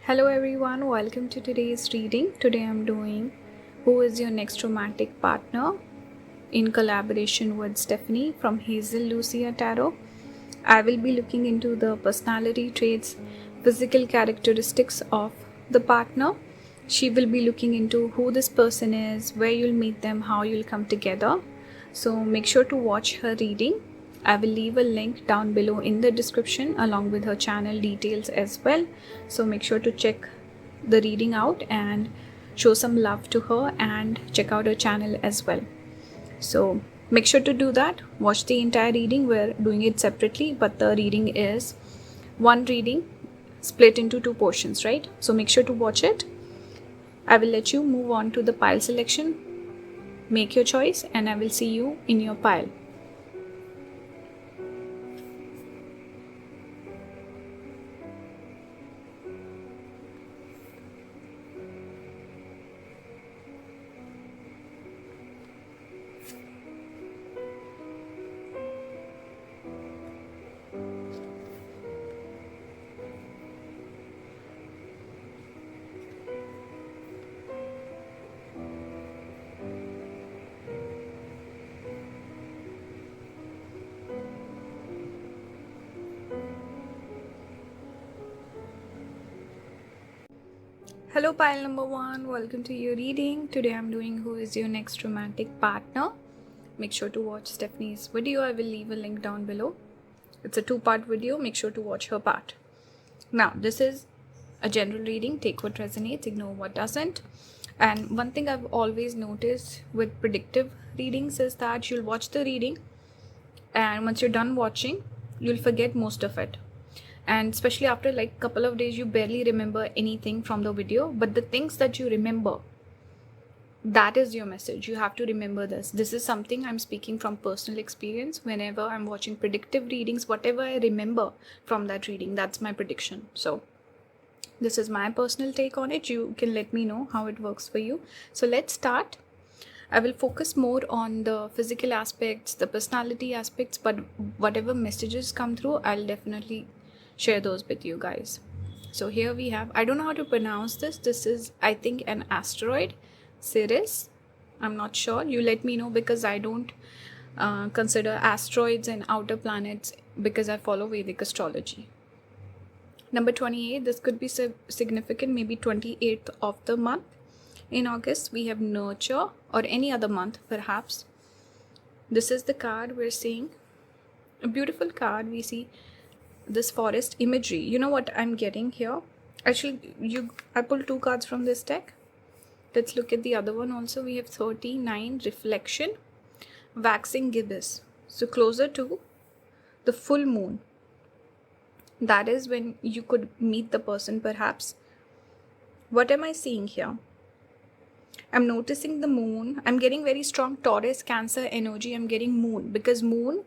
Hello everyone, welcome to today's reading. Today I'm doing Who is Your Next Romantic Partner in collaboration with Stephanie from Hazel Lucia Tarot. I will be looking into the personality traits, physical characteristics of the partner. She will be looking into who this person is, where you'll meet them, how you'll come together. So make sure to watch her reading. I will leave a link down below in the description along with her channel details as well. So make sure to check the reading out and show some love to her and check out her channel as well. So make sure to do that. Watch the entire reading. We're doing it separately, but the reading is one reading split into two portions, right? So make sure to watch it. I will let you move on to the pile selection. Make your choice and I will see you in your pile. Hello pile number 1, welcome to your reading. Today I'm doing Who is Your Next Romantic Partner. Make sure to watch Stephanie's video. I will leave a link down below. It's a 2-part video. Make sure to watch her part. Now this is a general reading. Take what resonates, ignore what doesn't. And one thing I've always noticed with predictive readings is that you'll watch the reading and once you're done watching, you'll forget most of it. And especially after like a couple of days, you barely remember anything from the video, but the things that you remember, that is your message. You have to remember this. This is something I'm speaking from personal experience. Whenever I'm watching predictive readings, whatever I remember from that reading, that's my prediction. So this is my personal take on it. You can let me know how it works for you. So let's start. I will focus more on the physical aspects, the personality aspects, but whatever messages come through, I'll definitely share those with you guys. So here we have, I don't know how to pronounce this. This is, I think, an asteroid, Ceres. I'm not sure. You let me know because I don't consider asteroids and outer planets because I follow Vedic astrology. Number 28, this could be significant, maybe 28th of the month. In August, we have nurture, or any other month perhaps. This is the card we're seeing. A beautiful card. We see this forest imagery. You know what I'm getting here? Actually, I pulled 2 cards from this deck. Let's look at the other one also. We have 39, reflection, waxing gibbous. So closer to the full moon. That is when you could meet the person perhaps. What am I seeing here? I'm noticing the moon. I'm getting very strong Taurus, Cancer energy. I'm getting moon because moon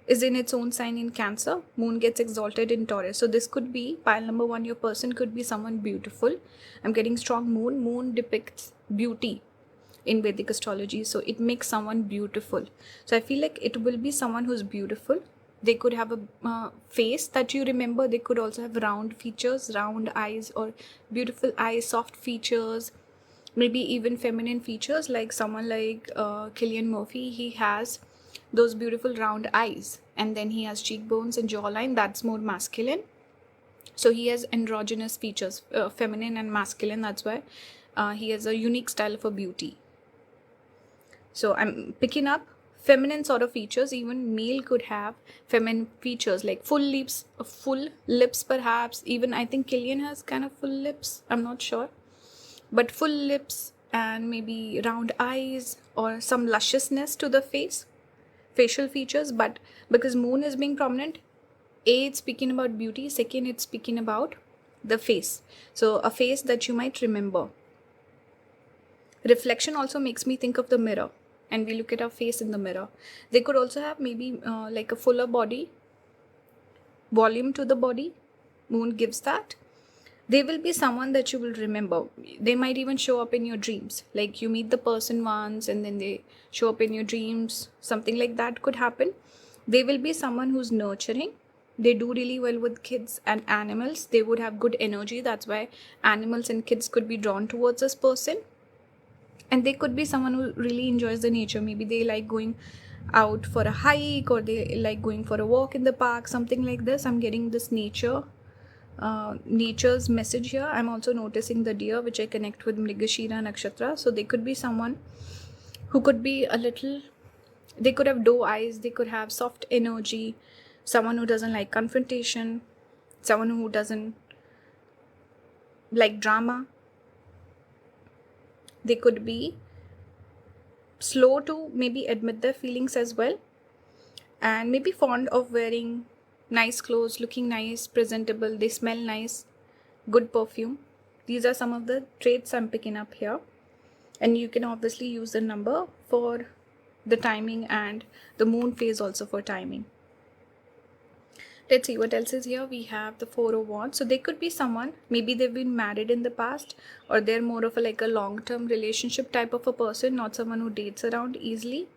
is in its own sign in Cancer. Moon gets exalted in Taurus. So this could be, pile number 1, your person could be someone beautiful. I'm getting strong moon. Moon depicts beauty in Vedic astrology. So it makes someone beautiful. So I feel like it will be someone who's beautiful. They could have a face that you remember. They could also have round features, round eyes, or beautiful eyes, soft features, maybe even feminine features, like someone like Cillian Murphy. He has those beautiful round eyes, and then he has cheekbones and jawline. That's more masculine. So he has androgynous features, feminine and masculine. That's why he has a unique style for beauty. So I'm picking up feminine sort of features. Even male could have feminine features like full lips perhaps. Even I think Cillian has kind of full lips. I'm not sure, but full lips and maybe round eyes or some lusciousness to the face. Facial features, but because moon is being prominent, it's speaking about beauty. Second, it's speaking about the face. So a face that you might remember. Reflection also makes me think of the mirror, and we look at our face in the mirror. They could also have maybe like a fuller body, volume to the body. Moon gives that. They will be someone that you will remember. They might even show up in your dreams. Like you meet the person once and then they show up in your dreams. Something like that could happen. They will be someone who's nurturing. They do really well with kids and animals. They would have good energy. That's why animals and kids could be drawn towards this person. And they could be someone who really enjoys the nature. Maybe they like going out for a hike, or they like going for a walk in the park, something like this. I'm getting this nature's message here. I'm also noticing the deer, which I connect with Mrigashira Nakshatra. So they could be someone who could be a little, they could have doe eyes, they could have soft energy, someone who doesn't like confrontation, someone who doesn't like drama. They could be slow to maybe admit their feelings as well, and maybe fond of wearing nice clothes, looking nice, presentable, they smell nice, good perfume. These are some of the traits I'm picking up here. And you can obviously use the number for the timing and the moon phase also for timing. Let's see what else is here. We have the Four of Wands. So they could be someone, maybe they've been married in the past, or they're more of a long-term relationship type of a person, not someone who dates around easily.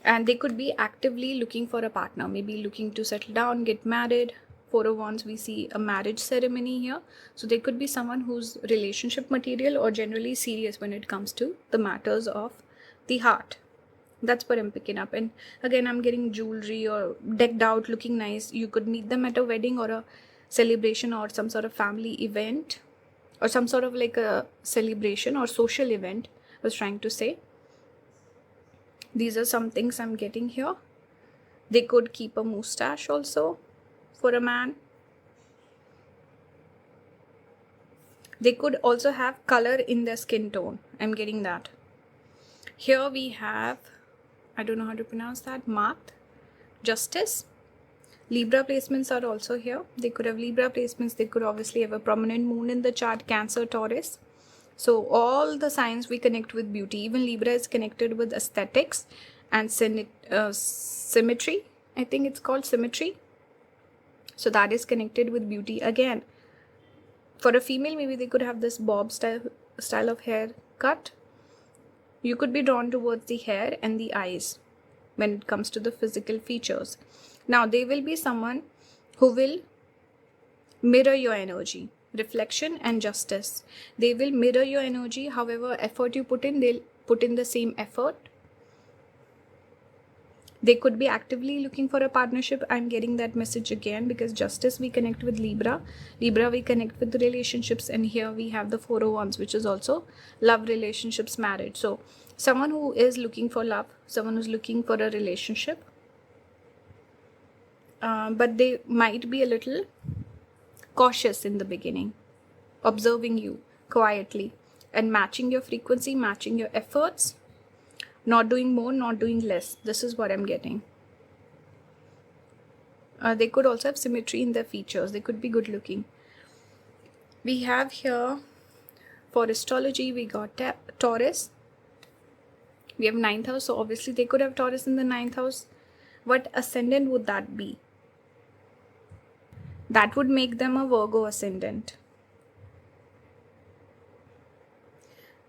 And they could be actively looking for a partner, maybe looking to settle down, get married. Four of Wands, we see a marriage ceremony here. So they could be someone who's relationship material or generally serious when it comes to the matters of the heart. That's what I'm picking up. And again, I'm getting jewelry or decked out, looking nice. You could meet them at a wedding or a celebration or some sort of family event, or some sort of like a celebration or social event, I was trying to say. These are some things I'm getting here. They could keep a mustache also for a man. They could also have color in their skin tone. I'm getting that. Here we have, I don't know how to pronounce that, Marked, Justice. Libra placements are also here. They could have Libra placements. They could obviously have a prominent moon in the chart, Cancer, Taurus. So all the signs we connect with beauty. Even Libra is connected with aesthetics and symmetry. I think it's called symmetry. So that is connected with beauty again. For a female, maybe they could have this bob style of hair cut. You could be drawn towards the hair and the eyes when it comes to the physical features. Now, they will be someone who will mirror your energy, reflection and justice. They will mirror your energy. However effort you put in, they'll put in the same effort. They could be actively looking for a partnership. I'm getting that message again, because Justice we connect with Libra. Libra we connect with the relationships, and here we have the Four of Wands, which is also love, relationships, marriage. So someone who is looking for love, someone who's looking for a relationship, but they might be a little cautious in the beginning, observing you quietly and matching your frequency, matching your efforts. Not doing more, not doing less. This is what I'm getting. They could also have symmetry in their features. They could be good looking. We have here, for astrology, we got Taurus. We have 9th house. So obviously they could have Taurus in the 9th house. What ascendant would that be? That would make them a Virgo ascendant.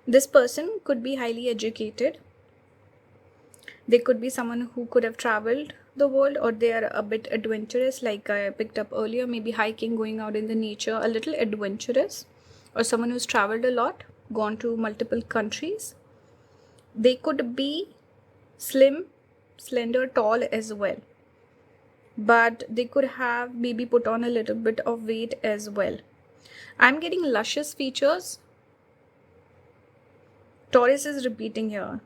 This person could be highly educated. They could be someone who could have traveled the world, or they are a bit adventurous, like I picked up earlier, maybe hiking, going out in the nature, a little adventurous, or someone who's traveled a lot, gone to multiple countries. They could be slim, slender, tall as well, but they could have maybe put on a little bit of weight as well. I'm getting luscious features. Taurus is repeating here.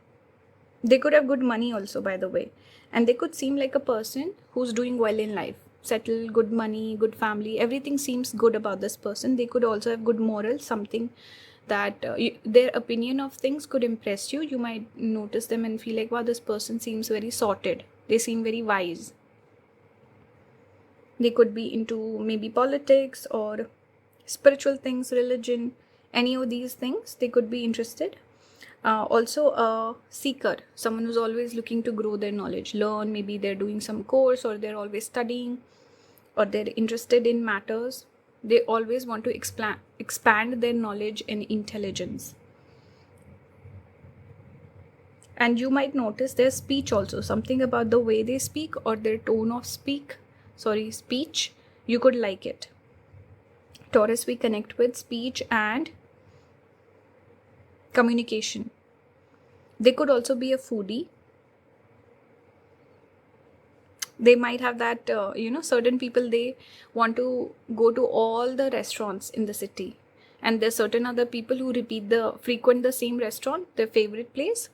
They could have good money also, by the way. And they could seem like a person who's doing well in life. Settled, good money, good family. Everything seems good about this person. They could also have good morals, something that their opinion of things could impress you. You might notice them and feel like, wow, this person seems very sorted. They seem very wise. They could be into maybe politics or spiritual things, religion, any of these things. They could be interested. Also a seeker, someone who's always looking to grow their knowledge, learn. Maybe they're doing some course, or they're always studying, or they're interested in matters. They always want to expand their knowledge and intelligence. And you might notice their speech also, something about the way they speak or their tone of speak speech, you could like it. Taurus, we connect with speech and communication. They could also be a foodie. They might have that, certain people, they want to go to all the restaurants in the city. And there's certain other people who frequent the same restaurant, their favorite place.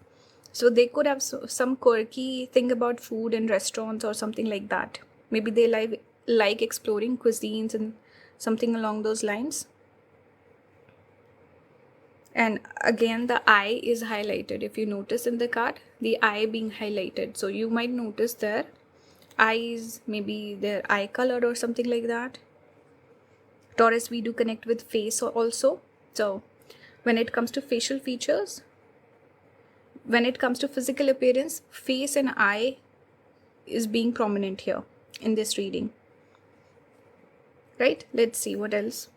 So they could have some quirky thing about food and restaurants or something like that. Maybe they like exploring cuisines and something along those lines. And again, the eye is highlighted. If you notice in the card, the eye being highlighted. So you might notice their eyes, maybe their eye color or something like that. Taurus, we do connect with face also. So when it comes to facial features, when it comes to physical appearance, face and eye is being prominent here in this reading. Right? Let's see what else.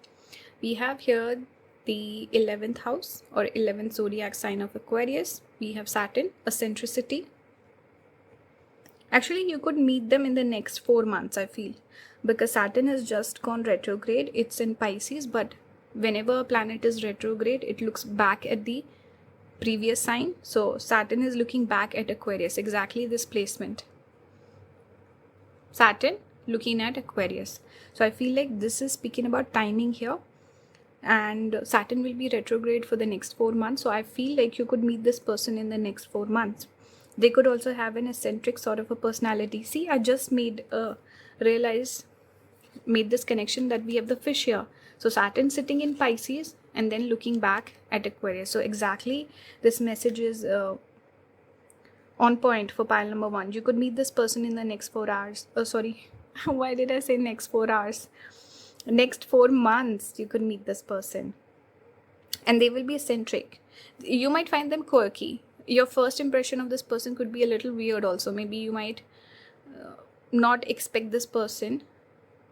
We have here the 11th house or 11th zodiac sign of Aquarius. We have Saturn, eccentricity. Actually, you could meet them in the next 4 months, I feel. Because Saturn has just gone retrograde. It's in Pisces, but whenever a planet is retrograde, it looks back at the previous sign. So Saturn is looking back at Aquarius, exactly this placement. Saturn looking at Aquarius. So I feel like this is speaking about timing here. And Saturn will be retrograde for the next 4 months. So I feel like you could meet this person in the next 4 months. They could also have an eccentric sort of a personality. See, I just made this connection that we have the fish here. So Saturn sitting in Pisces and then looking back at Aquarius. So exactly this message is on point for pile number 1. You could meet this person in the next 4 hours. Oh, sorry. Why did I say next 4 hours? Next 4 months, you could meet this person. And they will be eccentric. You might find them quirky. Your first impression of this person could be a little weird also. Maybe you might not expect this person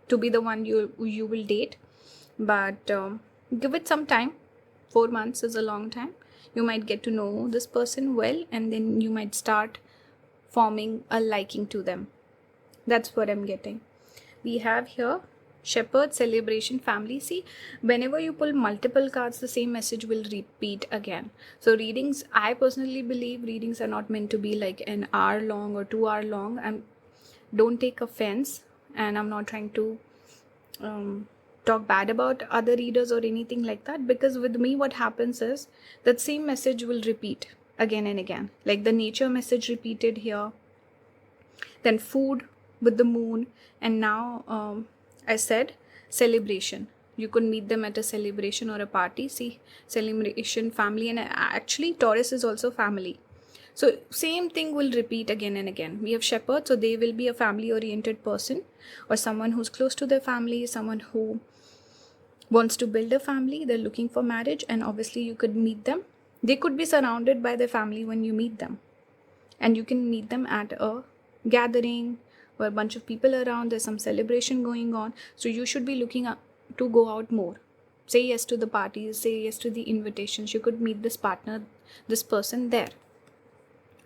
to be the one you will date. But give it some time. 4 months is a long time. You might get to know this person well, and then you might start forming a liking to them. That's what I'm getting. We have here Shepherd, celebration, family. See, whenever you pull multiple cards, the same message will repeat again. So readings, I personally believe readings are not meant to be like an hour long or 2 hour long. Don't take offense, and I'm not trying to talk bad about other readers or anything like that, because with me what happens is that same message will repeat again and again. Like the nature message repeated here, then food with the moon, and now I said celebration. You could meet them at a celebration or a party. See, celebration, family, and actually Taurus is also family. So same thing will repeat again and again. We have Shepherd, so they will be a family oriented person or someone who's close to their family, someone who wants to build a family. They're looking for marriage, and obviously you could meet them. They could be surrounded by their family when you meet them, and you can meet them at a gathering or a bunch of people around. There's some celebration going on, so you should be looking to go out more. Say yes to the parties, say yes to the invitations. You could meet this person there.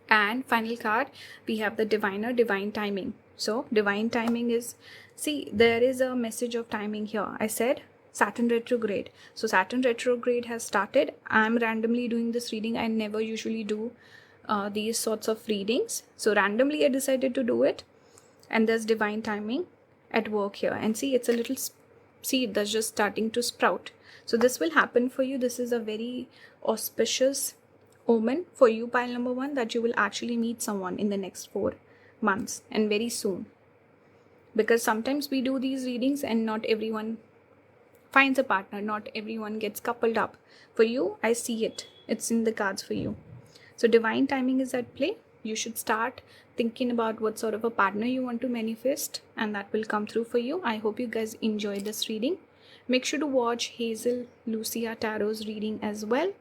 And final card, we have the diviner, divine timing. So divine timing is, see, there is a message of timing here. I said Saturn retrograde. So Saturn retrograde has started. I'm randomly doing this reading. I never usually do these sorts of readings. So randomly I decided to do it. And there's divine timing at work here. And see, it's a little seed that's just starting to sprout. So this will happen for you. This is a very auspicious omen for you, pile number 1, that you will actually meet someone in the next 4 months and very soon. Because sometimes we do these readings and not everyone finds a partner. Not everyone gets coupled up. For you, I see it. It's in the cards for you. So divine timing is at play. You should start thinking about what sort of a partner you want to manifest, and that will come through for you. I hope you guys enjoyed this reading. Make sure to watch Hazel Lucia Tarot's reading as well.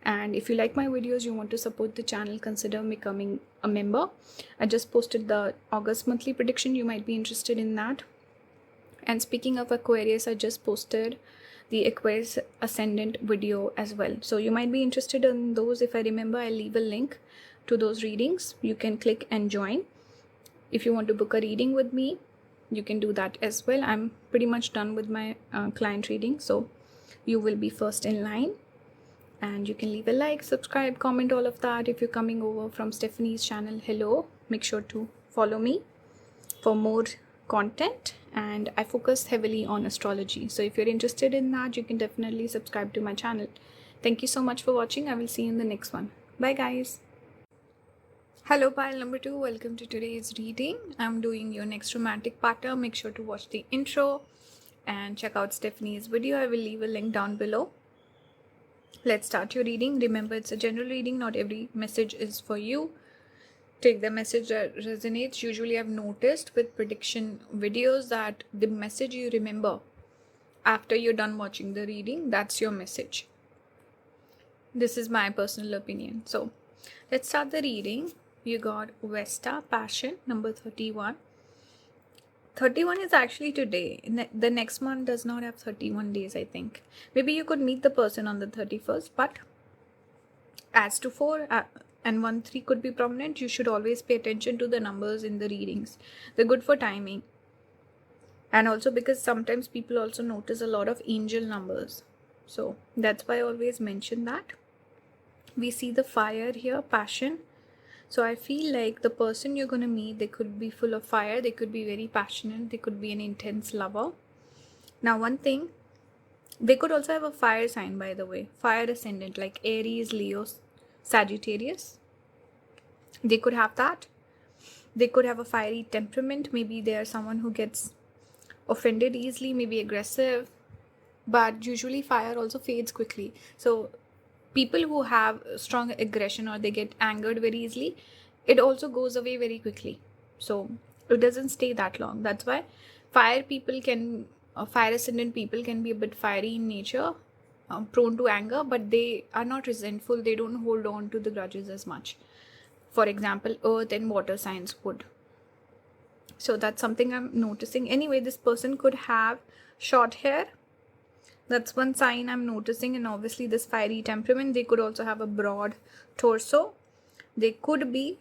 And if you like my videos, you want to support the channel, consider becoming a member. I just posted the August monthly prediction. You might be interested in that. And speaking of Aquarius, I just posted the Aquarius Ascendant video as well. So you might be interested in those. If I remember, I'll leave a link to those readings. You can click and join. If you want to book a reading with me, you can do that as well. I'm pretty much done with my client reading, so you will be first in line. And you can leave a like, subscribe, comment, all of that. If you're coming over from Stephanie's channel, hello, make sure to follow me for more content. And I focus heavily on astrology, so if you're interested in that, you can definitely subscribe to my channel. Thank you so much for watching. I will see you in the next one. Bye guys. Hello pile number 2, welcome to today's reading. I'm doing your next romantic partner. Make sure to watch the intro and check out Stephanie's video. I will leave a link down below. Let's start your reading. Remember, it's a general reading, not every message is for you. Take the message that resonates. Usually I've noticed with prediction videos that the message you remember after you're done watching the reading, that's your message. This is my personal opinion. So let's start the reading. You got Vesta, Passion, number 31. 31 is actually today. The next month does not have 31 days, I think. Maybe you could meet the person on the 31st, but as to 4 and 1, 3 could be prominent. You should always pay attention to the numbers in the readings. They're good for timing. And also because sometimes people also notice a lot of angel numbers. So that's why I always mention that. We see the fire here, passion. So I feel like the person you're going to meet, they could be full of fire. They could be very passionate. They could be an intense lover. Now one thing, they could also have a fire sign, by the way. Fire ascendant, like Aries, Leo, Sagittarius. They could have that. They could have a fiery temperament. Maybe they are someone who gets offended easily, maybe aggressive. But usually fire also fades quickly. So people who have strong aggression or they get angered very easily, it also goes away very quickly. So it doesn't stay that long. That's why fire ascendant people can be a bit fiery in nature, prone to anger, but they are not resentful. They don't hold on to the grudges as much. For example, earth and water signs would. So that's something I'm noticing. Anyway, this person could have short hair. That's one sign I'm noticing. And obviously this fiery temperament. They could also have a broad torso. They could be,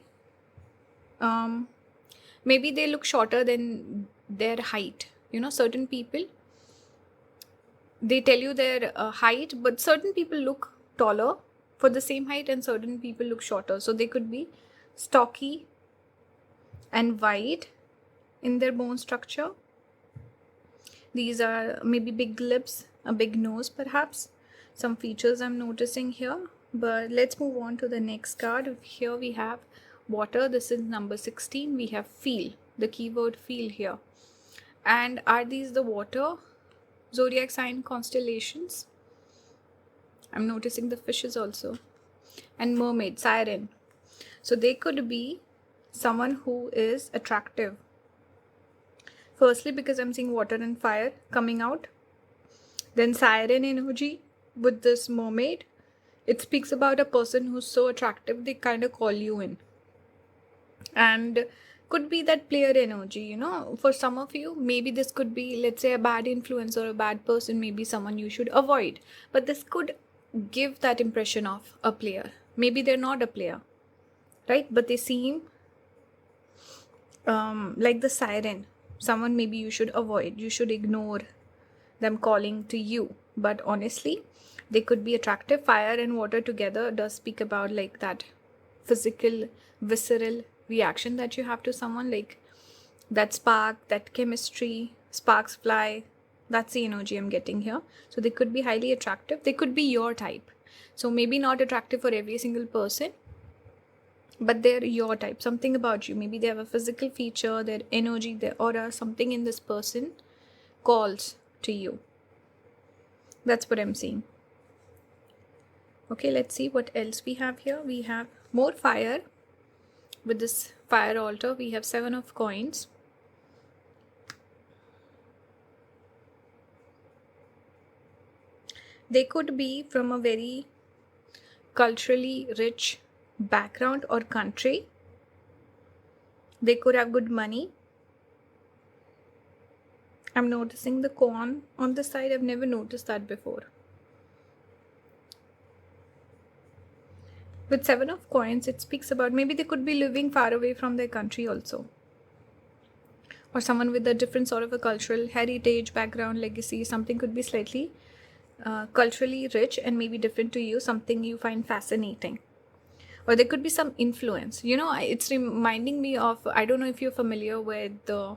maybe they look shorter than their height. You know, certain people, they tell you their height, but certain people look taller for the same height and certain people look shorter. So they could be stocky and wide in their bone structure. These are maybe big lips, a big nose perhaps. Some features I'm noticing here. But let's move on to the next card. Here we have water. This is number 16. We have feel, the keyword feel here. And are these the water zodiac sign constellations? I'm noticing the fishes also. And mermaid, siren. So they could be someone who is attractive. Firstly, because I'm seeing water and fire coming out. Then siren energy with this mermaid. It speaks about a person who's so attractive, they kind of call you in. And could be that player energy, you know. For some of you, maybe this could be, let's say, a bad influence or a bad person, maybe someone you should avoid. But this could give that impression of a player. Maybe they're not a player, right? But they seem like the siren. Someone maybe you should avoid. You should ignore them calling to you. But honestly, they could be attractive. Fire and water together does speak about like that physical, visceral reaction that you have to someone, like that spark, that chemistry, sparks fly. That's the energy I'm getting here. So they could be highly attractive. They could be your type. So maybe not attractive for every single person, but they're your type. Something about you. Maybe they have a physical feature, their energy, their aura, something in this person calls to you. That's what I'm seeing. Okay, let's see what else we have here. We have more fire. With this fire altar, we have 7 of coins. They could be from a very culturally rich background or country. They could have good money. I'm noticing the corn on the side. I've never noticed that before. With 7 of coins, it speaks about maybe they could be living far away from their country also. or someone with a different sort of a cultural heritage, background, legacy. Something could be slightly culturally rich and maybe different to you, something you find fascinating. Or there could be some influence. It's reminding me of, I don't know if you're familiar with the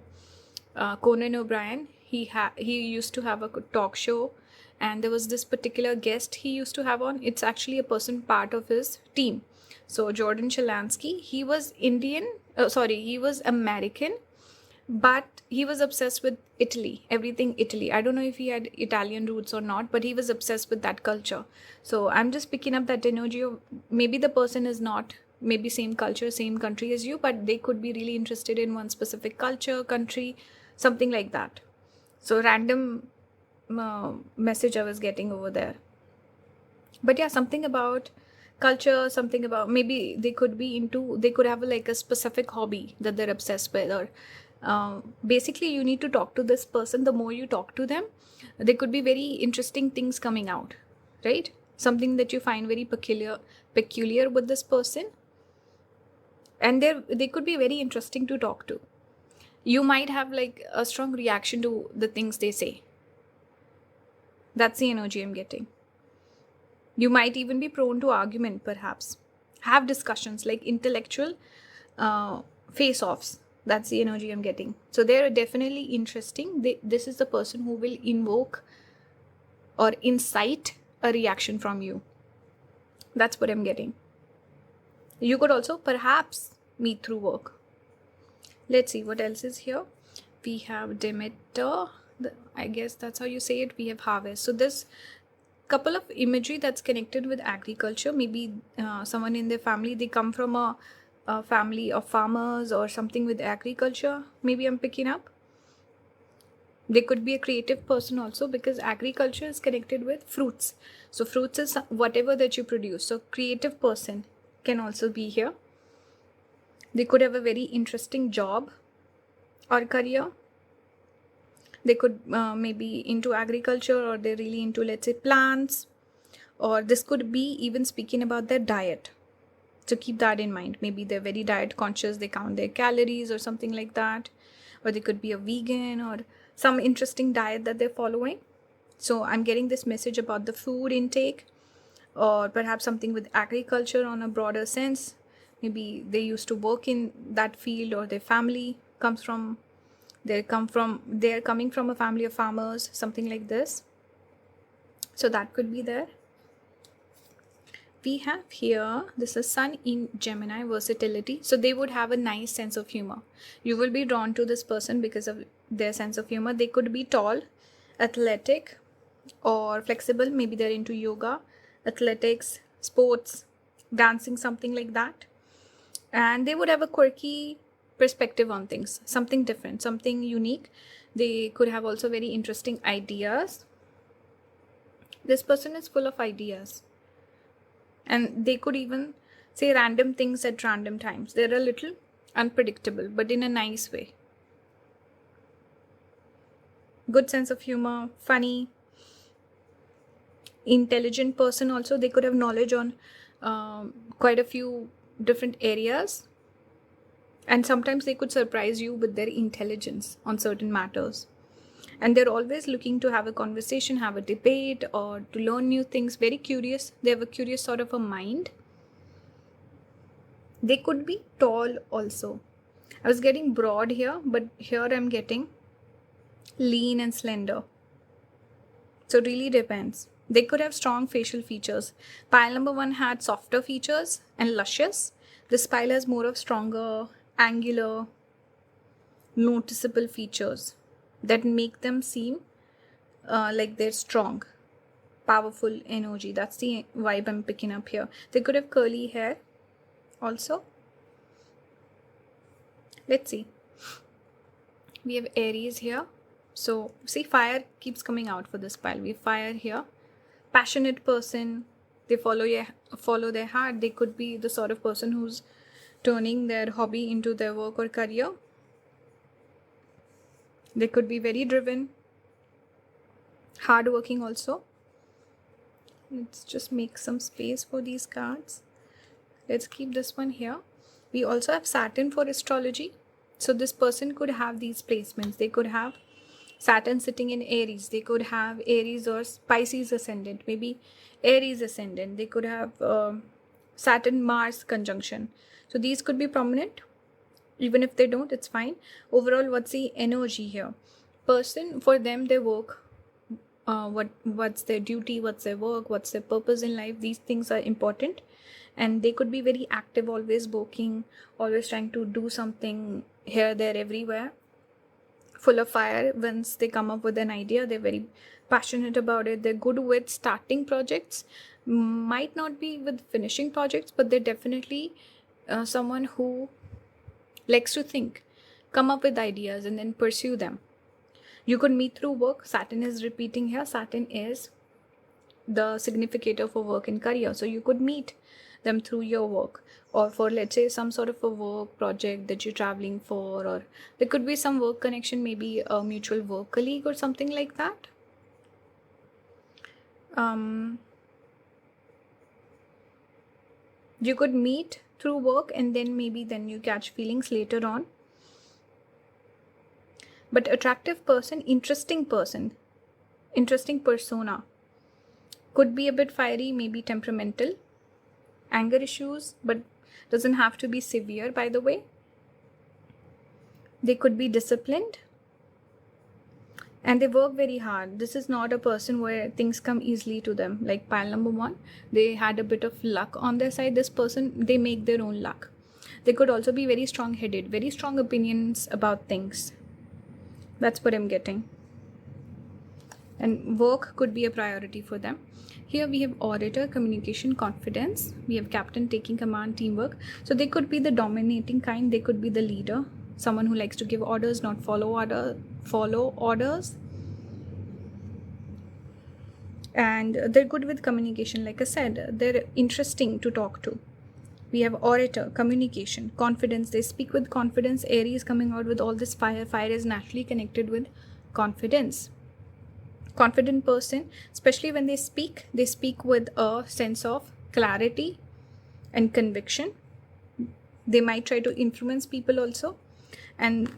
Conan O'Brien. He used to have a talk show, and there was this particular guest he used to have on. It's actually a person part of his team. So Jordan Chalansky, he was he was American, but he was obsessed with Italy, everything Italy. I don't know if he had Italian roots or not, but he was obsessed with that culture. So I'm just picking up that energy of maybe the person is not maybe same culture, same country as you, but they could be really interested in one specific culture, country, something like that. So random message I was getting over there. But yeah, something about culture, something about, maybe they could have like a specific hobby that they're obsessed with, or basically you need to talk to this person. The more you talk to them, there could be very interesting things coming out, right? Something that you find very peculiar with this person, and they could be very interesting to talk to. You might have like a strong reaction to the things they say. That's the energy I'm getting. You might even be prone to argument, perhaps. Have discussions, like intellectual face-offs. That's the energy I'm getting. So they're definitely interesting. This is the person who will invoke or incite a reaction from you. That's what I'm getting. You could also perhaps meet through work. Let's see what else is here. We have Demeter. I guess that's how you say it. We have harvest. So this couple of imagery that's connected with agriculture. Maybe someone in their family, they come from a family of farmers or something with agriculture. Maybe I'm picking up. They could be a creative person also, because agriculture is connected with fruits. So fruits is whatever that you produce. So creative person can also be here. They could have a very interesting job or career. They could maybe into agriculture, or they're really into, let's say, plants. Or this could be even speaking about their diet. So keep that in mind. Maybe they're very diet conscious. They count their calories or something like that. Or they could be a vegan, or some interesting diet that they're following. So I'm getting this message about the food intake, or perhaps something with agriculture on a broader sense. Maybe they used to work in that field, or their family they're coming from a family of farmers, something like this. So that could be there. We have here, this is Sun in Gemini, versatility. So they would have a nice sense of humor. You will be drawn to this person because of their sense of humor. They could be tall, athletic, or flexible. Maybe they're into yoga, athletics, sports, dancing, something like that. And they would have a quirky perspective on things, something different, something unique. They could have also very interesting ideas. This person is full of ideas, and they could even say random things at random times. They're a little unpredictable, but in a nice way. Good sense of humor, funny, intelligent person also. They could have knowledge on quite a few different areas. And sometimes they could surprise you with their intelligence on certain matters. And they're always looking to have a conversation, have a debate, or to learn new things. Very curious. They have a curious sort of a mind. They could be tall also. I was getting broad here, but here I'm getting lean and slender. So it really depends. They could have strong facial features. Pile number 1 had softer features and luscious. This pile has more of stronger, angular, noticeable features that make them seem like they're strong, powerful energy. That's the vibe I'm picking up here. They could have curly hair also. Let's see. We have Aries here. So see, fire keeps coming out for this pile. We have fire here. Passionate person. They follow their heart. They could be the sort of person who's turning their hobby into their work or career. They could be very driven, hardworking also. Let's just make some space for these cards. Let's keep this one here. We also have Saturn for astrology. So this person could have these placements. They could have Saturn sitting in Aries. They could have Aries or Pisces ascendant, maybe Aries ascendant. They could have Saturn Mars conjunction. So these could be prominent. Even if they don't, it's fine. Overall, what's the energy here? Person, for them, their work, what's their duty, what's their work, what's their purpose in life, these things are important. And they could be very active, always working, always trying to do something here, there, everywhere, full of fire. Once they come up with an idea, they're very passionate about it. They're good with starting projects, might not be with finishing projects, but they're definitely someone who likes to think, come up with ideas and then pursue them. You could meet through work. Saturn is repeating here. Saturn is the significator for work and career. So you could meet them through your work, or for, let's say, some sort of a work project that you're traveling for, or there could be some work connection, maybe a mutual work colleague or something like that. You could meet through work and then maybe then you catch feelings later on. But attractive person, interesting persona, could be a bit fiery, maybe temperamental, anger issues, but doesn't have to be severe, by the way. They could be disciplined and they work very hard. This is not a person where things come easily to them. Like pile number 1, they had a bit of luck on their side. This person, they make their own luck. They could also be very strong-headed, very strong opinions about things. That's what I'm getting. And work could be a priority for them. Here we have orator, communication, confidence. We have captain, taking command, teamwork. So they could be the dominating kind. They could be the leader, someone who likes to give orders, not follow orders. And they're good with communication. Like I said, they're interesting to talk to. We have orator, communication, confidence. They speak with confidence. Aries coming out with all this fire. Fire is naturally connected with confidence. Confident person, especially when they speak with a sense of clarity and conviction. They might try to influence people also. And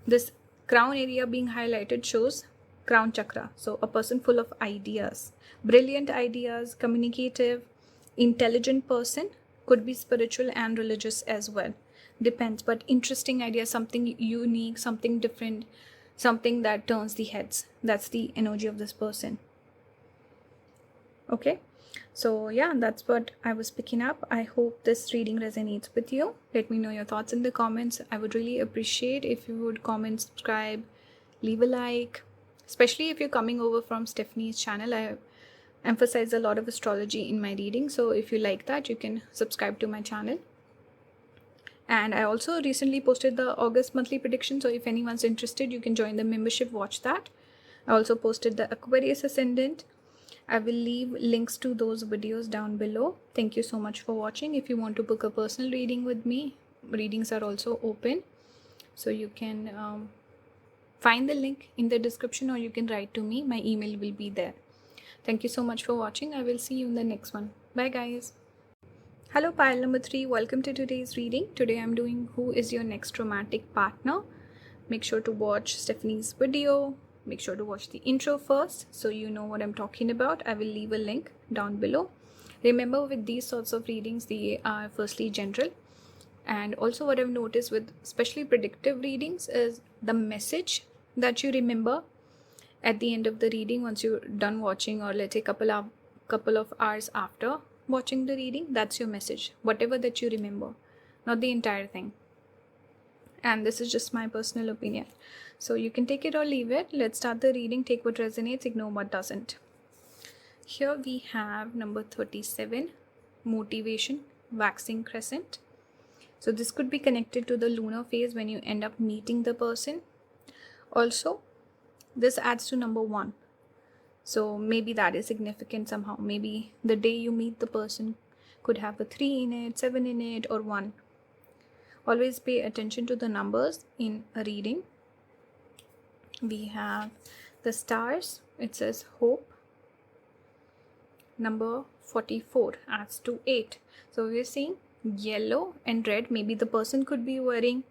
this crown area being highlighted shows crown chakra. So a person full of ideas, brilliant ideas, communicative, intelligent person, could be spiritual and religious as well. Depends, but interesting ideas, something unique, something different, something that turns the heads. That's the energy of this person. Okay, so yeah, that's what I was picking up. I hope this reading resonates with you. Let me know your thoughts in the comments. I would really appreciate if you would comment, subscribe, leave a like, especially if you're coming over from Stephanie's channel. I emphasize a lot of astrology in my reading, so if you like that, you can subscribe to my channel. And I also recently posted the August monthly prediction, so if anyone's interested, you can join the membership, watch that. I also posted the Aquarius ascendant. I will leave links to those videos down below. Thank you so much for watching. If you want to book a personal reading with me, readings are also open, so you can find the link in the description, or you can write to me. My email will be there. Thank you so much for watching. I will see you in the next one. Bye guys. Hello pile number 3, welcome to today's reading. Today I'm doing who is your next romantic partner. Make sure to watch Stephanie's video. Make sure to watch the intro first so you know what I'm talking about. I will leave a link down below. Remember, with these sorts of readings, they are firstly general. And also what I've noticed with especially predictive readings is the message that you remember at the end of the reading, once you're done watching, or let's say couple of hours after watching the reading, that's your message, whatever that you remember, not the entire thing. And this is just my personal opinion, so you can take it or leave it. Let's start the reading. Take what resonates, ignore what doesn't. Here we have number 37, motivation, waxing crescent. So this could be connected to the lunar phase when you end up meeting the person. Also, this adds to number 1. So maybe that is significant somehow. Maybe the day you meet the person could have a 3 in it, 7 in it, or 1. Always pay attention to the numbers in a reading. We have the stars. It says hope. Number 44 adds to 8. So we're seeing yellow and red. Maybe the person could be wearing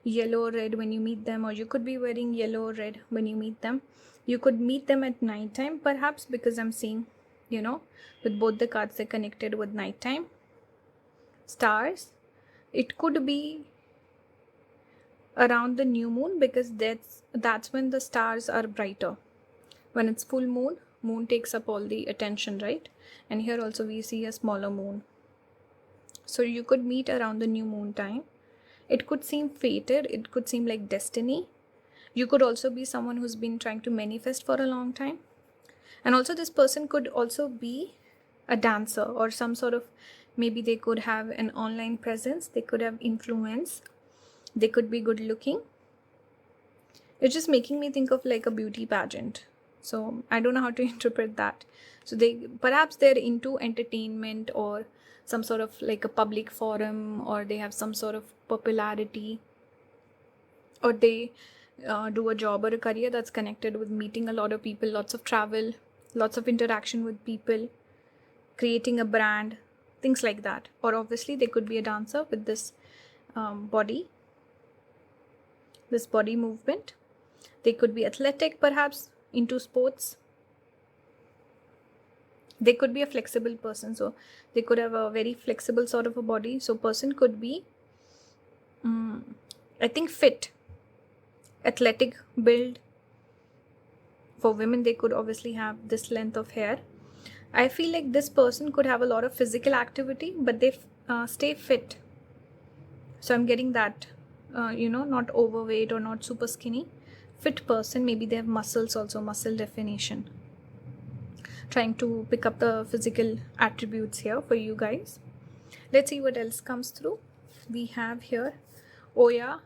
yellow or red when you meet them, or you could be wearing yellow or red when you meet them. You could meet them at night time, perhaps, because I'm seeing, with both the cards they're connected with nighttime. Stars. It could be around the new moon, because that's when the stars are brighter. When it's full moon takes up all the attention, right? And here also we see a smaller moon. So you could meet around the new moon time. It could seem fated, it could seem like destiny. You could also be someone who's been trying to manifest for a long time. And also this person could also be a dancer, or some sort of, maybe they could have an online presence, they could have influence, they could be good looking. It's just making me think of like a beauty pageant. So I don't know how to interpret that. So they're into entertainment, or some sort of like a public forum, or they have some sort of popularity, or they do a job or a career that's connected with meeting a lot of people, lots of travel, lots of interaction with people, creating a brand, things like that. Or obviously they could be a dancer with this body movement. They could be athletic, perhaps into sports. They could be a flexible person, so they could have a very flexible sort of a body. So person could be I think fit, athletic build. For women, they could obviously have this length of hair. I feel like this person could have a lot of physical activity, but they stay fit. So I'm getting that, not overweight or not super skinny. Fit person. Maybe they have muscles also, muscle definition. Trying to pick up the physical attributes here for you guys. Let's see what else comes through. We have here Oya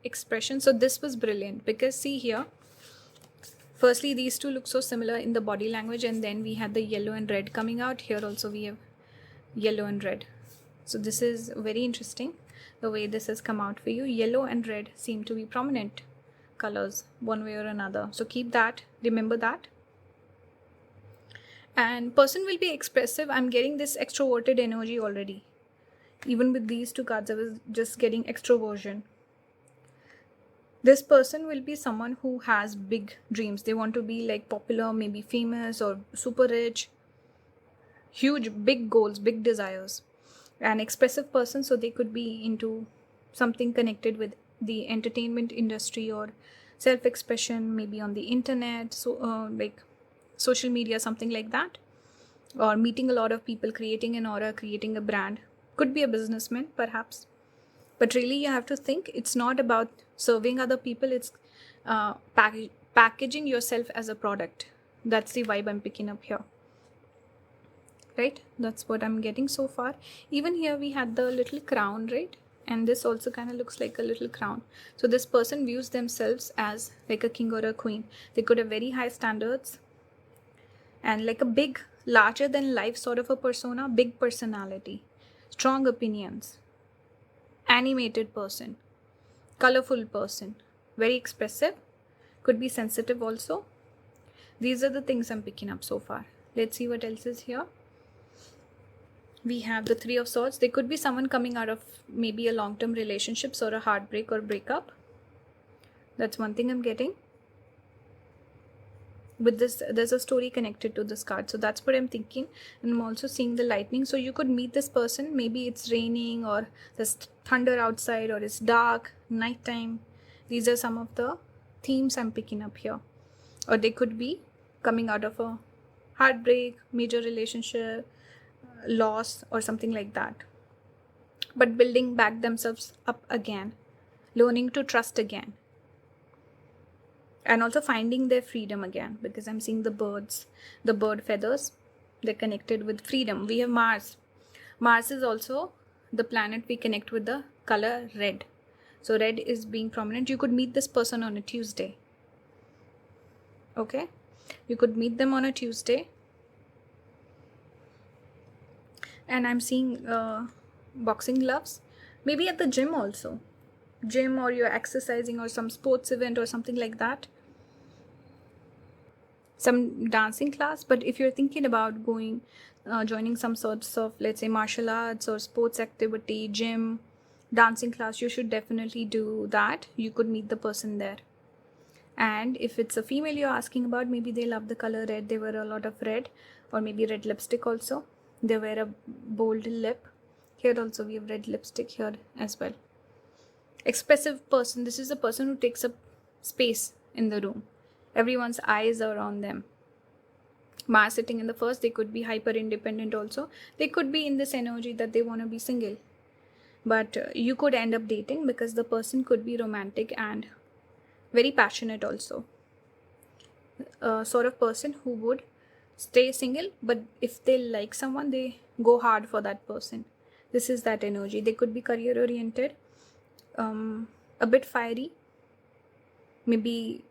expression. So this was brilliant, because see here, firstly these two look so similar in the body language, and then we had the yellow and red coming out. Here also we have yellow and red. So this is very interesting, the way this has come out for you. Yellow and red seem to be prominent colors one way or another. So keep that, remember that. And person will be expressive. I'm getting this extroverted energy already. Even with these two cards, I was just getting extroversion. This person will be someone who has big dreams. They want to be like popular, maybe famous or super rich. Huge, big goals, big desires. An expressive person, so they could be into something connected with the entertainment industry, or self-expression, maybe on the internet, so like social media, something like that. Or meeting a lot of people, creating an aura, creating a brand. Could be a businessman, perhaps. But really you have to think, it's not about serving other people, it's packaging yourself as a product. That's the vibe I'm picking up here. Right? That's what I'm getting so far. Even here we had the little crown, right? And this also kind of looks like a little crown. So this person views themselves as like a king or a queen. They could have very high standards, and like a big, larger than life sort of a persona, big personality, strong opinions, animated person, colorful person, very expressive, could be sensitive also. These are the things I'm picking up so far. Let's see what else is here. We have the Three of Swords. They could be someone coming out of maybe a long-term relationships, or a heartbreak or breakup. That's one thing I'm getting. With this, there's a story connected to this card, so that's what I'm thinking. And I'm also seeing the lightning. So you could meet this person, maybe it's raining, or there's thunder outside, or it's dark, nighttime. These are some of the themes I'm picking up here. Or they could be coming out of a heartbreak, major relationship, loss, or something like that, but building back themselves up again, learning to trust again, and also finding their freedom again, because I'm seeing the birds, the bird feathers, they're connected with freedom. We have Mars. Mars is also the planet we connect with the color red, so red is being prominent. You could meet this person on a Tuesday. Okay, you could meet them on a Tuesday. And I'm seeing boxing gloves, maybe at the gym also, or you're exercising, or some sports event or something like that. some dancing class. But if you're thinking about going joining some sorts of, let's say, martial arts or sports activity, gym, dancing class, you should definitely do that. You could meet the person there. And if it's a female you're asking about, maybe they love the color red, they wear a lot of red, or maybe red lipstick also. They wear a bold lip. Here also we have red lipstick here as well. Expressive person, this is a person who takes up space in the room. Everyone's eyes are on them. Mars sitting in the first, they could be hyper independent also. They could be in this energy that they want to be single. But you could end up dating, because the person could be romantic and very passionate also. A sort of person who would stay single, but if they like someone, they go hard for that person. This is that energy. They could be career oriented, a bit fiery. Maybe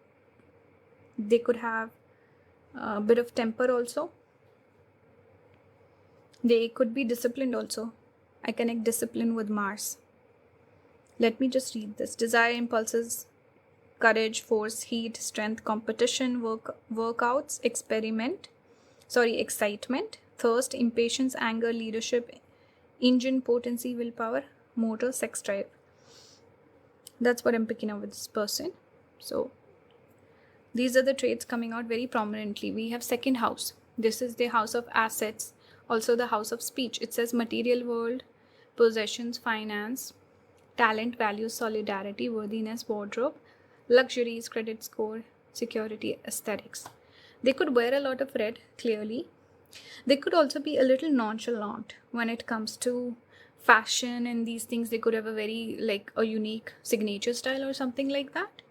they could have a bit of temper also. They could be disciplined also. I connect discipline with Mars. Let me just read this. Desire, impulses, courage, force, heat, strength, competition, workouts, excitement, thirst, impatience, anger, leadership, engine, potency, willpower, motor, sex drive. That's what I'm picking up with this person. So these are the traits coming out very prominently. We have second house. This is the house of assets, also the house of speech. It says material world, possessions, finance, talent, values, solidarity, worthiness, wardrobe, luxuries, credit score, security, aesthetics. They could wear a lot of red, clearly. They could also be a little nonchalant when it comes to fashion and these things. They could have a very, like, a unique signature style or something like that.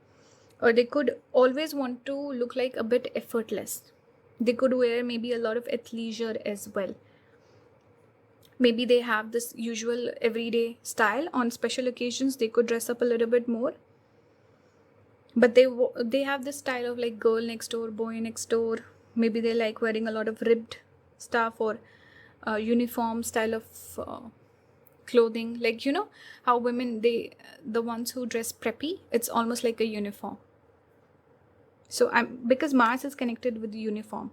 Or they could always want to look like a bit effortless. They could wear maybe a lot of athleisure as well. Maybe they have this usual everyday style. On special occasions, they could dress up a little bit more. But they have this style of like girl next door, boy next door. Maybe they like wearing a lot of ribbed stuff, or uniform style of clothing. Like, you know how women, the ones who dress preppy, it's almost like a uniform. So because Mars is connected with the uniform.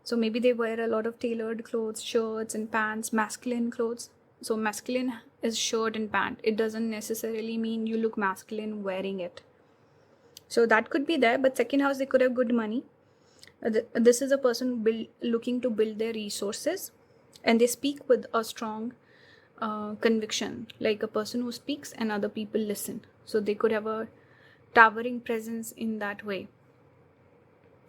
So maybe they wear a lot of tailored clothes, shirts and pants, masculine clothes. So masculine is shirt and pant. It doesn't necessarily mean you look masculine wearing it. So that could be there. But second house, they could have good money. This is a person looking to build their resources, and they speak with a strong conviction, like a person who speaks and other people listen. So they could have a towering presence in that way.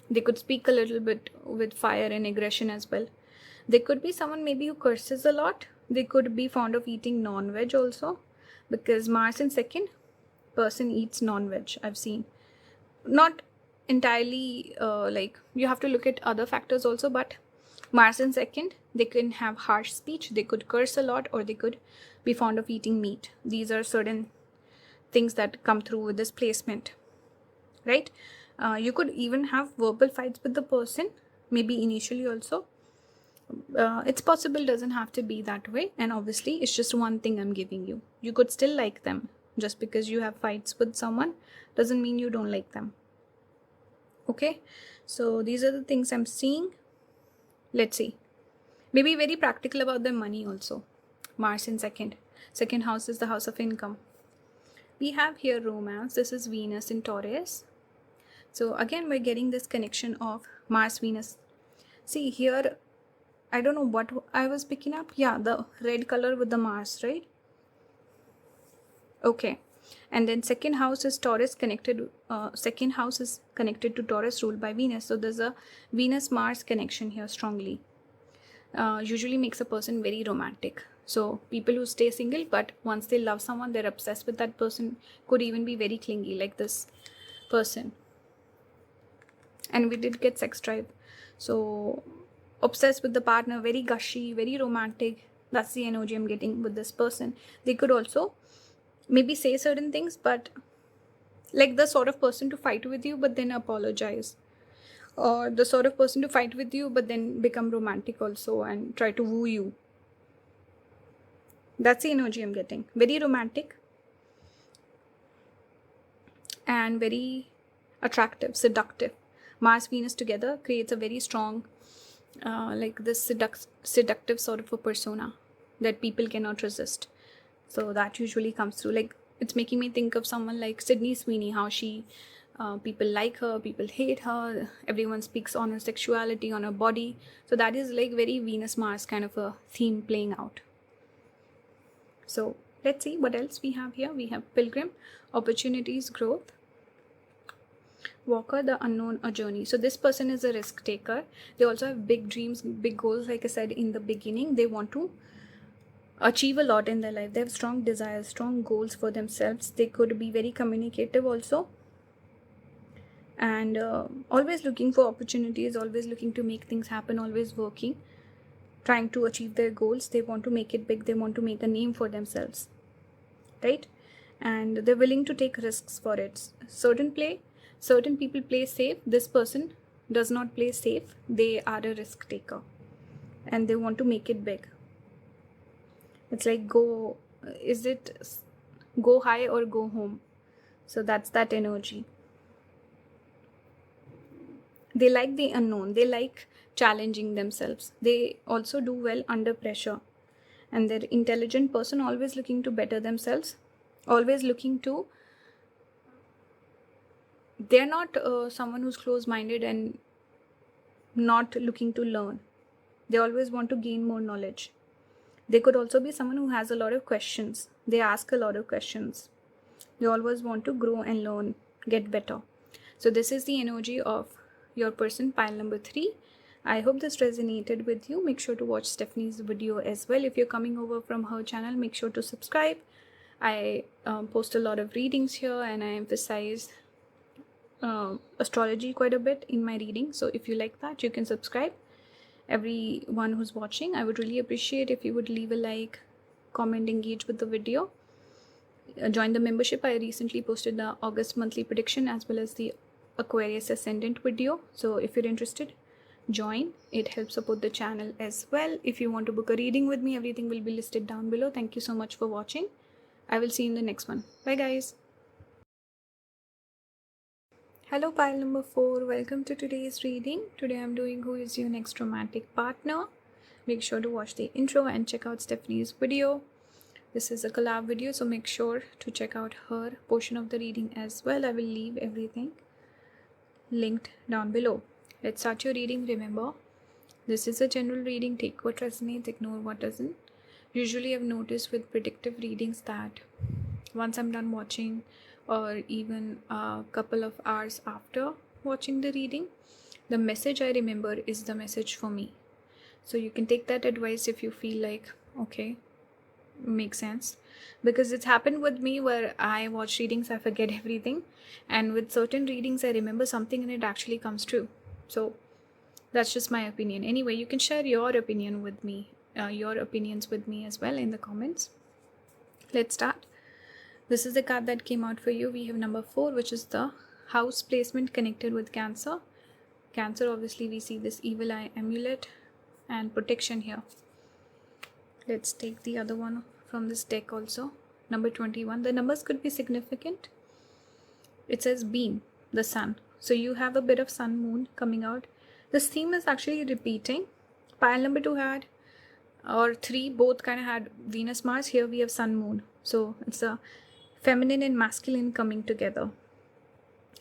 They could speak a little bit with fire and aggression as well. They could be someone maybe who curses a lot. They could be fond of eating non-veg also, because Mars in second, person eats non-veg. I've seen. Not entirely like, you have to look at other factors also, but Mars in second, they can have harsh speech, they could curse a lot, or they could be fond of eating meat. These are certain things that come through with this placement, right? You could even have verbal fights with the person, maybe initially also. It's possible, doesn't have to be that way. And obviously it's just one thing I'm giving you. You could still like them. Just because you have fights with someone doesn't mean you don't like them. Okay, so these are the things I'm seeing. Let's see. Maybe very practical about their money also. Mars in second. Second house is the house of income. We have here romance. This is Venus in Taurus. So again, we're getting this connection of Mars, Venus. See here, I don't know what I was picking up. Yeah, the red color with the Mars, right? Okay. And then second house is Taurus connected. Second house is connected to Taurus, ruled by Venus. So there's a Venus-Mars connection here strongly. Usually makes a person very romantic. So people who stay single, but once they love someone, they're obsessed with that person. Could even be very clingy, like this person. And we did get sex drive. So obsessed with the partner, very gushy, very romantic. That's the energy I'm getting with this person. They could also maybe say certain things, but like the sort of person to fight with you but then apologize, or the sort of person to fight with you but then become romantic also and try to woo you. That's the energy I'm getting. Very romantic and very attractive, seductive. Mars Venus together creates a very strong like this seductive sort of a persona that people cannot resist. So that usually comes through. Like, it's making me think of someone like Sydney Sweeney, how she people like her, people hate her, everyone speaks on her sexuality, on her body. So that is like very Venus Mars kind of a theme playing out. So let's see what else we have here. We have Pilgrim, opportunities, growth. Walker, the unknown, a journey. So this person is a risk taker. They also have big dreams, big goals. Like I said in the beginning, they want to achieve a lot in their life. They have strong desires, strong goals for themselves. They could be very communicative also, and always looking for opportunities, always looking to make things happen, always working, trying to achieve their goals. They want to make it big. They want to make a name for themselves, right? And they're willing to take risks for it. Certain people play safe. This person does not play safe. They are a risk taker and they want to make it big. It's like go high or go home. So that's that energy. They like the unknown. They like challenging themselves. They also do well under pressure. And they're intelligent person, always looking to better themselves, always looking to, they're not someone who's close-minded and not looking to learn. They always want to gain more knowledge. They could also be someone who has a lot of questions. They ask a lot of questions. They always want to grow and learn, get better. So this is the energy of your person, pile number 3. I hope this resonated with you. Make sure to watch Stephanie's video as well. If you're coming over from her channel, make sure to subscribe. I post a lot of readings here and I emphasize astrology quite a bit in my reading. So if you like that, you can subscribe. Everyone who's watching, I would really appreciate if you would leave a like, comment, engage with the video. Join the membership. I recently posted the August monthly prediction as well as the Aquarius Ascendant video. So if you're interested, join. It helps support the channel as well. If you want to book a reading with me, everything will be listed down below. Thank you so much for watching. I will see you in the next one. Bye guys. Hello pile number 4, welcome to today's reading. Today I'm doing who is your next romantic partner. Make sure to watch the intro and check out Stephanie's video. This is a collab video, so make sure to check out her portion of the reading as well. I will leave everything linked down below. Let's start your reading. Remember, this is a general reading. Take what resonates, ignore what doesn't. Usually I've noticed with predictive readings that once I'm done watching, or even a couple of hours after watching the reading, the message I remember is the message for me. So you can take that advice if you feel like, okay, makes sense. Because it's happened with me where I watch readings, I forget everything. And with certain readings, I remember something and it actually comes true. So that's just my opinion. Anyway, you can share your opinion with me, your opinions with me as well in the comments. Let's start. This is the card that came out for you. We have number 4, which is the house placement connected with Cancer. Cancer, obviously, we see this evil eye amulet and protection here. Let's take the other one from this deck also. Number 21. The numbers could be significant. It says beam, the sun. So you have a bit of sun moon coming out. This theme is actually repeating. Pile number 2 had, or 3, both kind of had Venus Mars. Here we have sun moon. So it's a feminine and masculine coming together.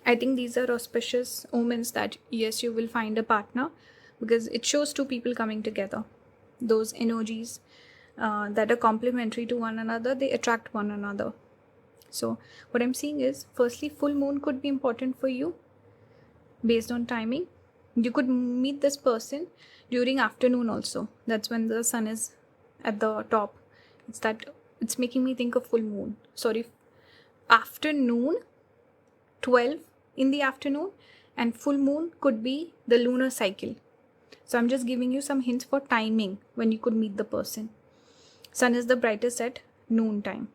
I think these are auspicious omens that yes, you will find a partner, because it shows 2 people coming together. Those energies that are complementary to one another, they attract one another. So what I'm seeing is, firstly, full moon could be important for you based on timing. You could meet this person during afternoon also. That's when the sun is at the top. It's making me think of full moon. Sorry, afternoon, 12 in the afternoon, and full moon could be the lunar cycle. So I'm just giving you some hints for timing when you could meet the person. Sun is the brightest at noon time.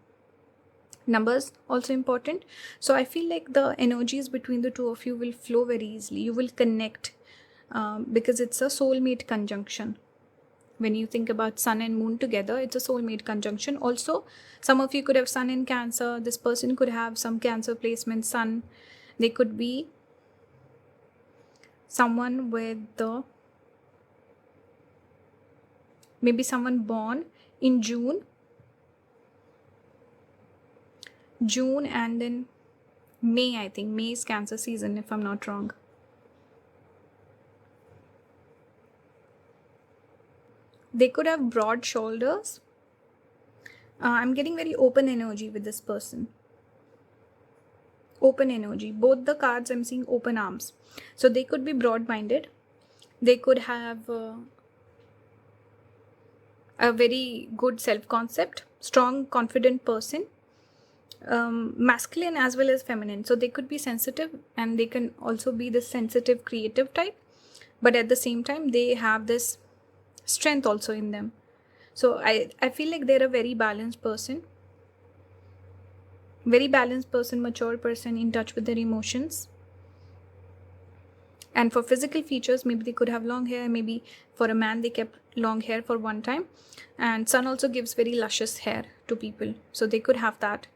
Numbers also important. So I feel like the energies between the 2 of you will flow very easily. You will connect because it's a soulmate conjunction. When you think about sun and moon together, it's a soulmate conjunction. Also, some of you could have sun in Cancer. This person could have some Cancer placement sun. They could be someone with the, maybe someone born in June and then May. I think May is Cancer season, if I'm not wrong. They could have broad shoulders. I'm getting very open energy with this person. Open energy. Both the cards I'm seeing open arms. So they could be broad-minded. They could have a very good self-concept, strong, confident person. Masculine as well as feminine. So they could be sensitive, and they can also be the sensitive, creative type. But at the same time, they have this strength also in them. So I feel like they're a very balanced person. Very balanced person, mature person, in touch with their emotions. And for physical features, maybe they could have long hair. Maybe for a man, they kept long hair for one time. And sun also gives very luscious hair to people. So they could have that.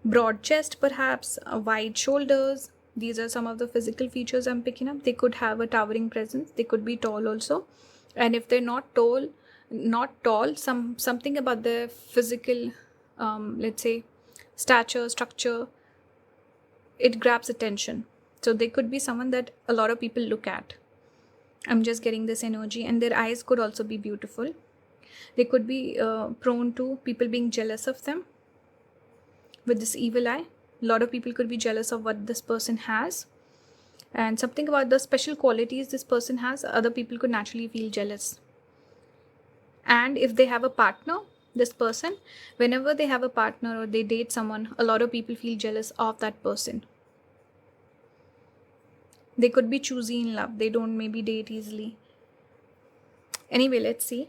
Broad chest, perhaps, wide shoulders. These are some of the physical features I'm picking up. They could have a towering presence. They could be tall also. And if they're not tall, something about their physical, let's say, stature, structure, it grabs attention. So they could be someone that a lot of people look at. I'm just getting this energy. And their eyes could also be beautiful. They could be prone to people being jealous of them with this evil eye. A lot of people could be jealous of what this person has. And something about the special qualities this person has, other people could naturally feel jealous. And if they have a partner, this person, whenever they have a partner or they date someone, a lot of people feel jealous of that person. They could be choosy in love. They don't maybe date easily. Anyway, let's see.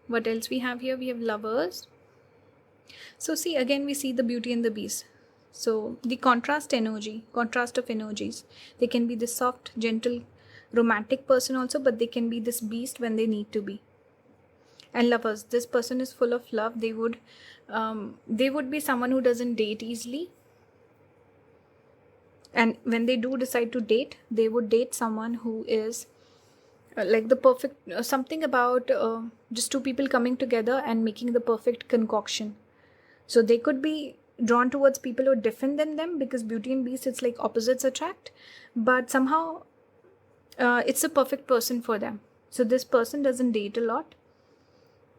What else we have here? We have lovers. So see, again, we see the Beauty and the Beast. So the contrast of energies. They can be this soft, gentle, romantic person also, but they can be this beast when they need to be. And lovers, this person is full of love. They would be someone who doesn't date easily. And when they do decide to date, they would date someone who is like the perfect, something about just two people coming together and making the perfect concoction. So they could be drawn towards people who are different than them, because Beauty and Beast, it's like opposites attract. But somehow it's a perfect person for them. So this person doesn't date a lot.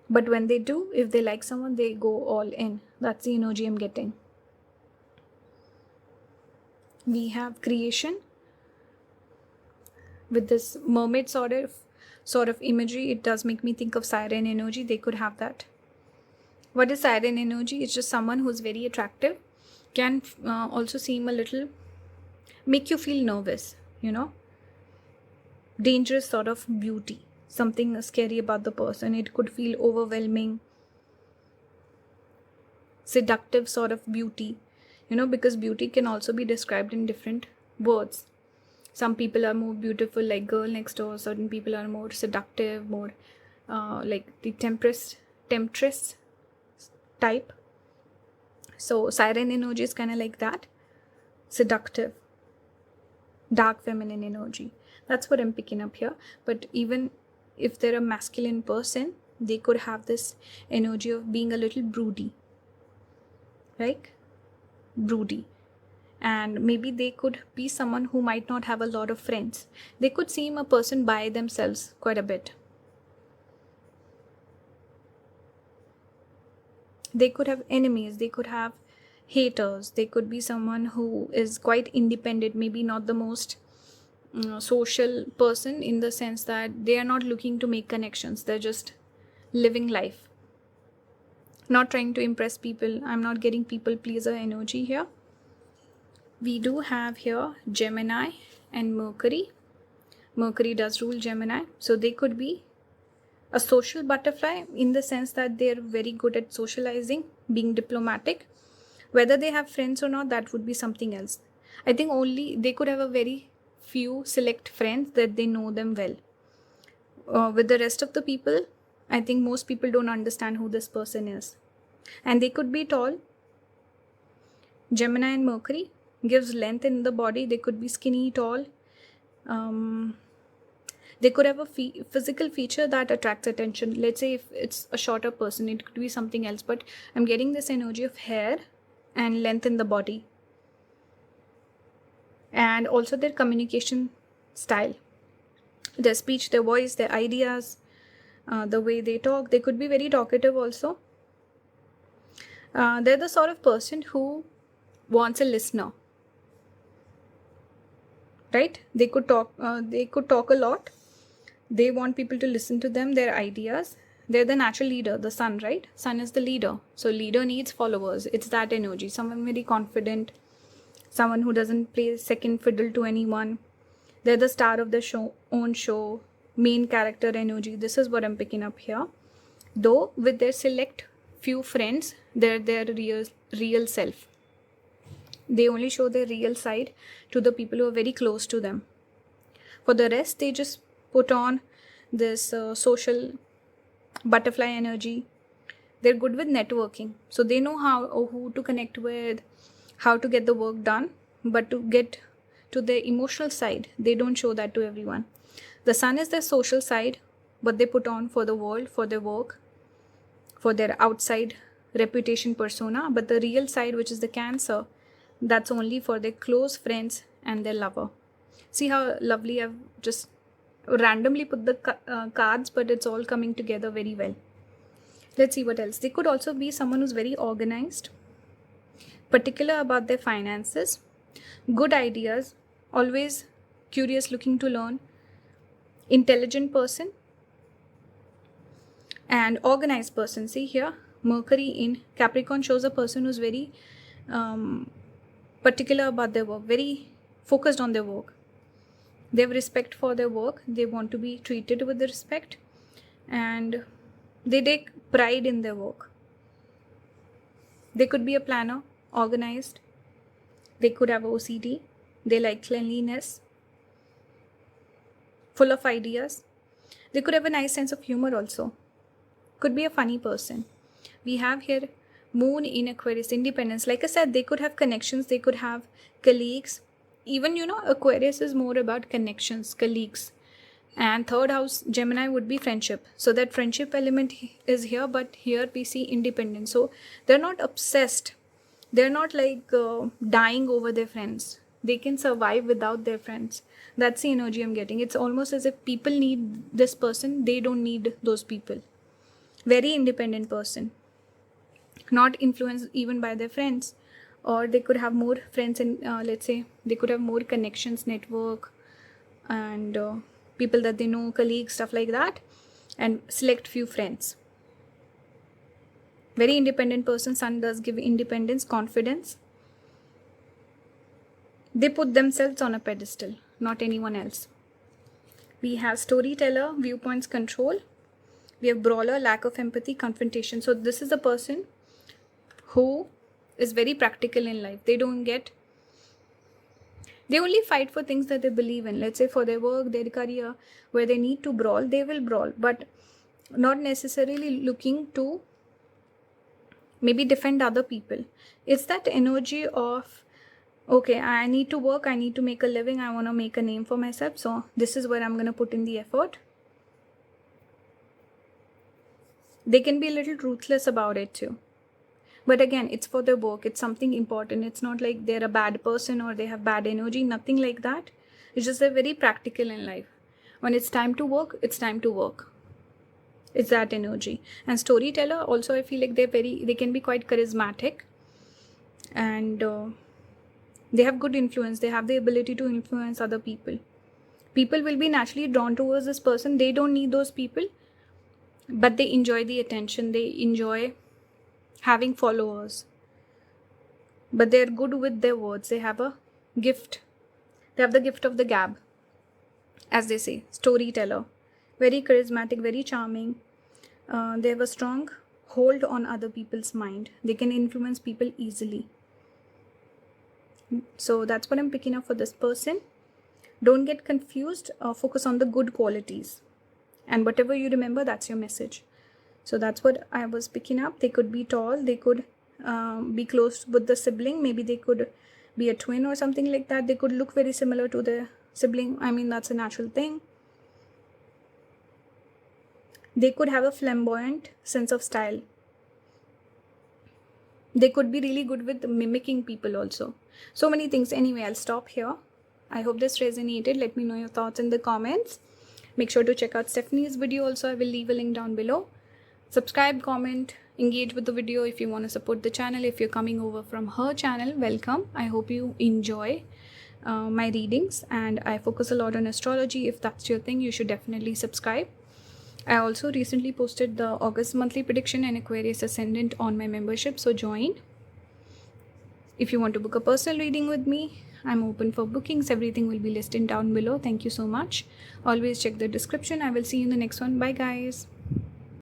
But when they do, if they like someone, they go all in. That's the energy I'm getting. We have creation with this mermaid sort of imagery. It does make me think of siren energy. They could have that. What is siren energy? It's just someone who's very attractive, can also seem a little, make you feel nervous, dangerous sort of beauty. Something scary about the person. It could feel overwhelming, seductive sort of beauty, because beauty can also be described in different words. Some people are more beautiful, like Girl Next Door. Certain people are more seductive, more like the temptress type. So siren energy is kind of like that. Seductive, dark feminine energy. That's what I'm picking up here. But even if they're a masculine person, they could have this energy of being a little broody. Like broody. And maybe they could be someone who might not have a lot of friends. They could seem a person by themselves quite a bit. They could have enemies. They could have haters. They could be someone who is quite independent, maybe not the most social person, in the sense that they are not looking to make connections. They're just living life, not trying to impress people. I'm not getting people pleaser energy here. We do have here Gemini and Mercury. Mercury does rule Gemini. So they could be a social butterfly, in the sense that they're very good at socializing, being diplomatic. Whether they have friends or not, that would be something else. I think only they could have a very few select friends that they know them well. With the rest of the people, I think most people don't understand who this person is. And they could be tall. Gemini and Mercury. gives length in the body. They could be skinny, tall. They could have a physical feature that attracts attention. Let's say if it's a shorter person, it could be something else, but I'm getting this energy of hair and length in the body. And also their communication style, their speech, their voice, their ideas, the way they talk. They could be very talkative also. They're the sort of person who wants a listener, right? They could talk a lot. They want people to listen to them, their ideas. They're the natural leader, the sun, right? Sun is the leader. So leader needs followers. It's that energy. Someone very confident, someone who doesn't play second fiddle to anyone. They're the star of the own show, main character energy. This is what I'm picking up here. Though with their select few friends, they're their real self. They only show their real side to the people who are very close to them. For the rest, they just put on this social butterfly energy. They're good with networking. So they know who to connect with, how to get the work done. But to get to their emotional side, they don't show that to everyone. The sun is their social side, what they put on for the world, for their work, for their outside reputation persona. But the real side, which is the Cancer, that's only for their close friends and their lover. See how lovely I've just randomly put the cards, but it's all coming together very well. Let's see what else. They could also be someone who's very organized, particular about their finances, good ideas, always curious, looking to learn, intelligent person, and organized person. See here, Mercury in Capricorn shows a person who's very particular about their work, very focused on their work. They have respect for their work. They want to be treated with the respect, and they take pride in their work. They could be a planner, organized. They could have OCD. They like cleanliness, full of ideas. They could have a nice sense of humor also. Could be a funny person. We have here Moon in Aquarius, independence. Like I said, they could have connections. They could have colleagues. Even, Aquarius is more about connections, colleagues. And third house, Gemini, would be friendship. So that friendship element is here, but here we see independence. So they're not obsessed. They're not like dying over their friends. They can survive without their friends. That's the energy I'm getting. It's almost as if people need this person. They don't need those people. Very independent person. Not influenced even by their friends. Or they could have more friends and let's say they could have more connections, network, and people that they know, colleagues, stuff like that, and select few friends. Very independent person. Sun does give independence, confidence. They put themselves on a pedestal, not anyone else. We have storyteller, viewpoints, control. We have brawler, lack of empathy, confrontation. So this is a person who is very practical in life. They only fight for things that they believe in. Let's say for their work, their career, where they need to brawl, they will brawl, but not necessarily looking to maybe defend other people. It's that energy of, okay, I need to work, I need to make a living, I want to make a name for myself, so this is where I'm going to put in the effort. They can be a little ruthless about it too. But again, it's for their work. It's something important. It's not like they're a bad person or they have bad energy. Nothing like that. It's just they're very practical in life. When it's time to work, it's time to work. It's that energy. And storyteller, also I feel like they can be quite charismatic. And they have good influence. They have the ability to influence other people. People will be naturally drawn towards this person. They don't need those people. But they enjoy the attention. They enjoy having followers, but they're good with their words. They have a gift. They have the gift of the gab, as they say. Storyteller, very charismatic, very charming. They have a strong hold on other people's mind. They can influence people easily. So that's what I'm picking up for this person. Don't get confused. Focus on the good qualities, and whatever you remember, that's your message. So that's what I was picking up. They could be tall. They could be close with the sibling. Maybe they could be a twin or something like that. They could look very similar to their sibling. I mean, that's a natural thing. They could have a flamboyant sense of style. They could be really good with mimicking people also. So many things. Anyway, I'll stop here. I hope this resonated. Let me know your thoughts in the comments. Make sure to check out Stephanie's video also. I will leave a link down below. Subscribe, comment, engage with the video if you want to support the channel. If you're coming over from her channel, welcome. I hope you enjoy my readings, and I focus a lot on astrology. If that's your thing, you should definitely subscribe. I also recently posted the August monthly prediction and Aquarius Ascendant on my membership, so join. If you want to book a personal reading with me, I'm open for bookings. Everything will be listed down below. Thank you so much. Always check the description. I will see you in the next one. Bye guys.